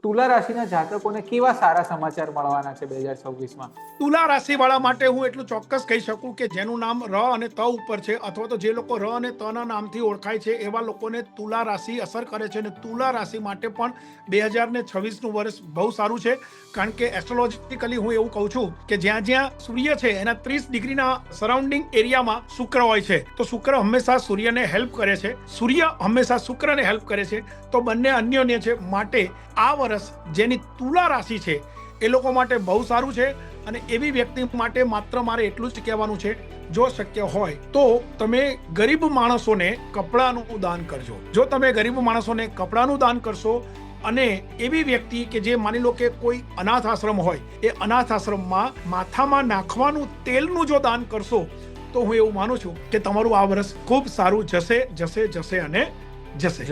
તુલા રાશિના જાતકોને કેવા સારા સમાચાર મળવાના છે 2026માં? તુલા રાશિ વાળા માટે હું એટલું ચોક્કસ કહી શકું કે જેનું નામ ર અને ત ઉપર છે, અથવા તો જે લોકો ર અને ત ના નામથી ઓળખાય છે એવા લોકોને તુલા રાશિ અસર કરે છે. અને તુલા રાશિ માટે પણ 2026નું વર્ષ બહુ સારું છે, કારણ કે એસ્ટ્રોલોજીકલી હું એવું કહું છું કે જ્યાં જ્યાં સૂર્ય છે એના 30 ડિગ્રીના સરાઉન્ડિંગ એરિયામાં શુક્ર હોય છે, તો શુક્ર હંમેશા સૂર્યને હેલ્પ કરે છે, સૂર્ય હંમેશા શુક્રને હેલ્પ કરે છે. તો બંને અન્યોન્ય છે. માટે આ વર્ષ જેની તુલા રાશિ છે એ લોકો માટે બહુ સારું છે. અને એવી વ્યક્તિ માટે માત્ર મારે એટલું જ કહેવાનું છે, જો શક્ય હોય તો તમે ગરીબ માણસોને કપડાનું દાન કરજો. જો તમે ગરીબ માણસોને કપડાનું દાન કરશો અને એવી વ્યક્તિ કે જે માની લો કે કોઈ અનાથ આશ્રમ હોય, એ અનાથ આશ્રમમાં માથામાં નાખવાનું તેલનું જો દાન કરશો તો હું એવું માનું છું કે તમારું આ વર્ષ ખૂબ સારું જશે અને જશે.